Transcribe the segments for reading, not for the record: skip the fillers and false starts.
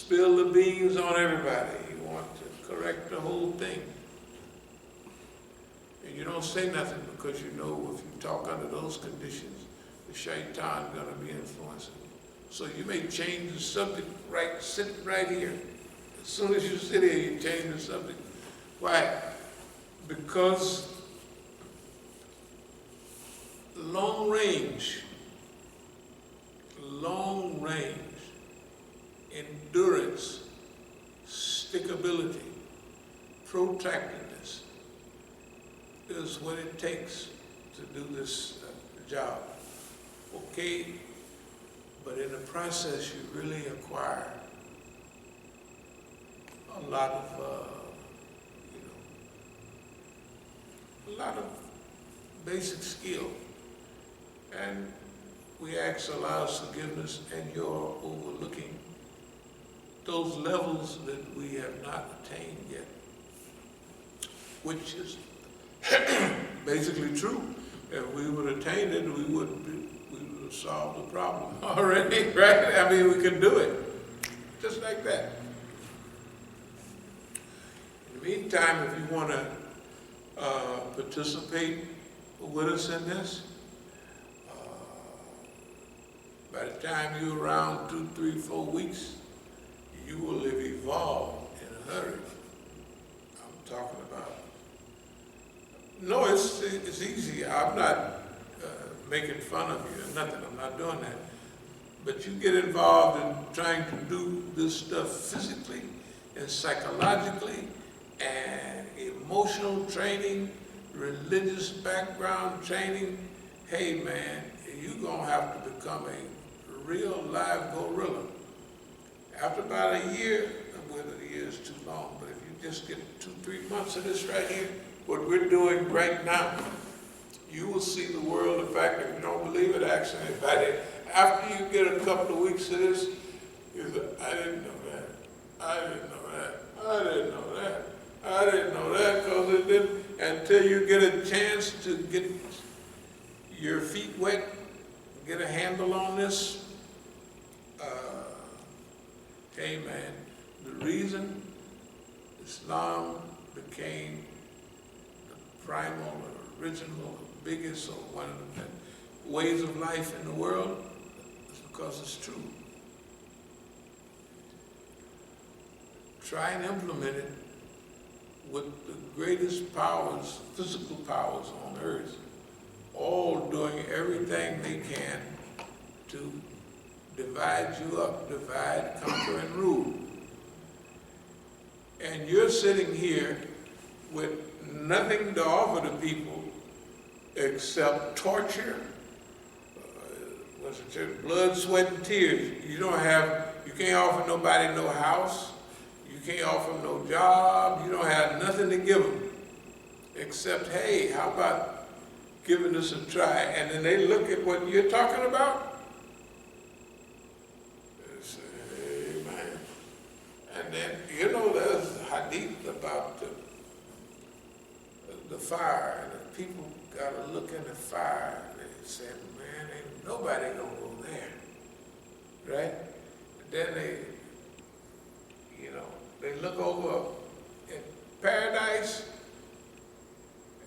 spill the beans on everybody. You want to correct the whole thing. And you don't say nothing because you know if you talk under those conditions, the shaitan is going to be influencing you. So you may change the subject sitting right here. As soon as you sit here, you change the subject. Why? Because long range, endurance, stickability, protractedness is what it takes to do this job. Okay, but in the process you really acquire a lot of, a lot of basic skill. And we ask Allah's forgiveness and your overlooking those levels that we have not attained yet, which is basically true. If we would have attained it, we would have solved the problem already, right? I mean, we can do it, just like that. In the meantime, if you want to participate with us in this, by the time you're around 2, 3, 4 weeks, you will have evolved in a hurry. I'm talking about. No, it's easy. I'm not making fun of you or nothing. I'm not doing that. But you get involved in trying to do this stuff physically and psychologically and emotional training, religious background training. Hey man, you're going to have to become a real live gorilla. After about a year, whether a year is too long, but if you just get 2, 3 months of this right here, what we're doing right now, you will see the world. In fact, if you don't believe it, ask anybody. After you get a couple of weeks of this, you say, I didn't know that. I didn't know that. I didn't know that. I didn't know that, because it didn't, until you get a chance to get your feet wet, get a handle on this. Hey man, the reason Islam became the primal, or original, biggest, or one of the ways of life in the world is because it's true. Try and implement it with the greatest powers, physical powers on earth, all doing everything they can to divide you up, divide, conquer, and rule. And you're sitting here with nothing to offer to people except torture, blood, sweat, and tears. You can't offer nobody no house, you can't offer them no job, you don't have nothing to give them except, hey, how about giving this a try? And then they look at what you're talking about, and say, hey man. And then, there's a hadith about the fire, and the people gotta look in the fire, and they say, man, ain't nobody gonna go there, right? And then they look over in paradise,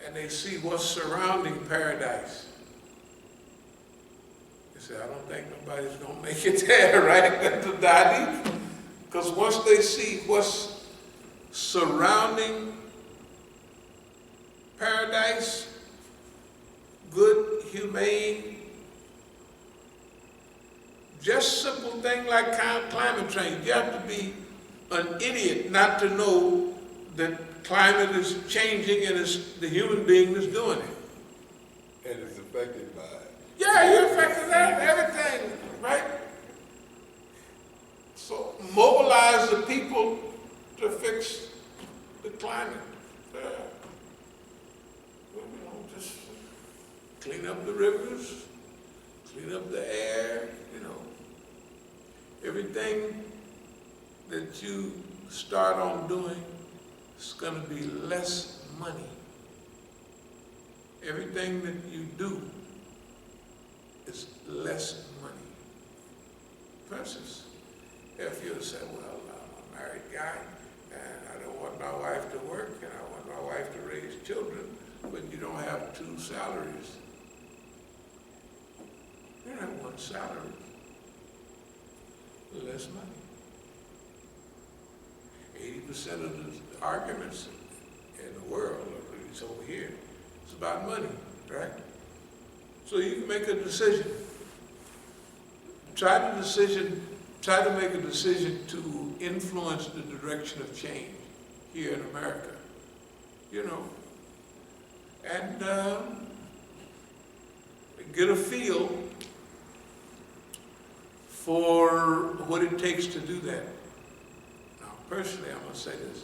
and they see what's surrounding paradise. They say, I don't think nobody's gonna make it there, right? That's the hadith. Because once they see what's surrounding paradise, good, humane, just simple thing like climate change. You have to be an idiot not to know that climate is changing and the human being is doing it. And it's affected by it. Yeah, you're affected by everything, right? So mobilize the people to fix the climate. Just clean up the rivers, clean up the air, Everything that you start on doing is going to be less money. Everything that you do is less money. For instance, if you say, well, married guy, and I don't want my wife to work, and I want my wife to raise children, but you don't have two salaries. You don't have one salary. Less money. 80% of the arguments in the world, at least over here, it's about money, right? So you can make a decision. Try to make a decision to influence the direction of change here in America, you know, and get a feel for what it takes to do that. Now, personally, I'm going to say this.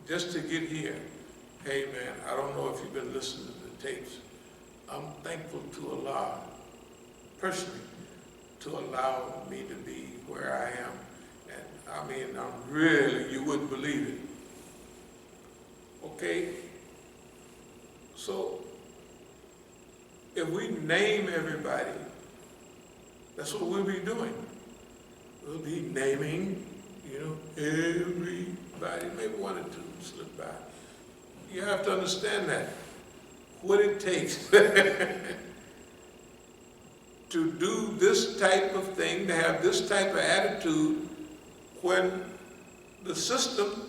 Just to get here, hey man, I don't know if you've been listening to the tapes. I'm thankful to Allah, personally, to allow me to be where I am. And I mean, I'm really, you wouldn't believe it. Okay? So, if we name everybody, that's what we'll be doing. We'll be naming, you know, everybody, maybe one or two slip by. You have to understand that. What it takes to do this type of thing, to have this type of attitude when the system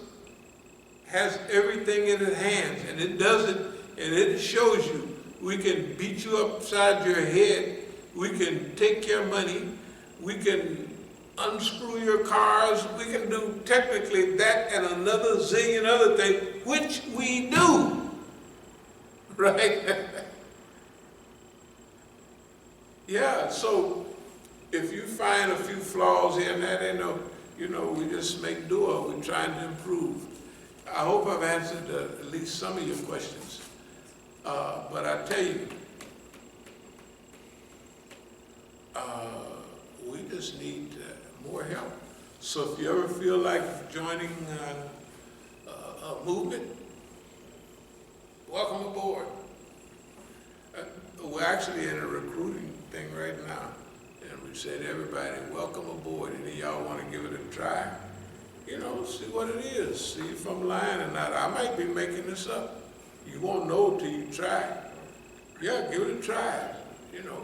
has everything in its hands, and it does it, and it shows you. We can beat you upside your head, we can take your money, we can unscrew your cars, we can do technically that and another zillion other things, which we do, right? Yeah, so if you find a few flaws here and there, we just make dua, we're trying to improve. I hope I've answered at least some of your questions. But I tell you, we just need more help. So if you ever feel like joining a movement, welcome aboard. We're actually in a recruiting thing right now, and we said, everybody, welcome aboard. Any of y'all want to give it a try? You know, see what it is, see if I'm lying or not. I might be making this up. You won't know till you try. Yeah, give it a try. You know,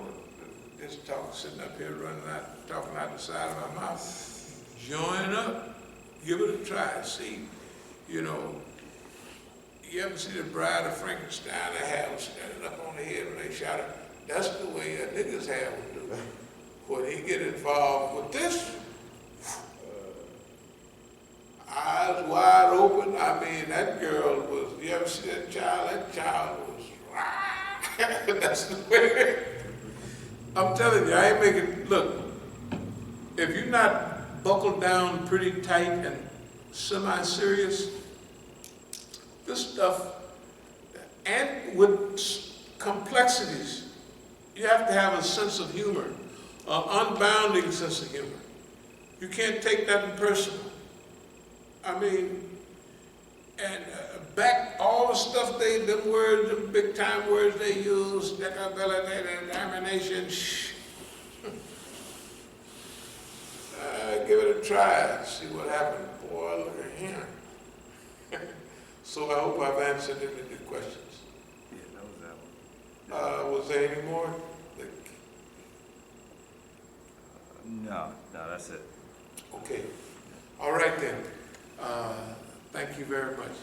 just sitting up here talking out the side of my mouth. Join up, give it a try. See, you know, you ever see the Bride of Frankenstein? They have standing up on the head when they shot it. That's the way a nigga's hair would do. When he get involved with this, eyes wide open. I mean, that girl was, you ever see that child? That child was, that's the way. I'm telling you, I ain't making, look, if you're not buckled down pretty tight and semi-serious, this stuff, and with complexities, you have to have a sense of humor, an unbounding sense of humor. You can't take nothing personal. I mean, and back all the stuff them words, the big time words they use, examination, give it a try, see what happens. Boy, look at him. So I hope I've answered any of your questions. Yeah, that was that one. Was there any more? No, that's it. Okay. All right then. Thank you very much.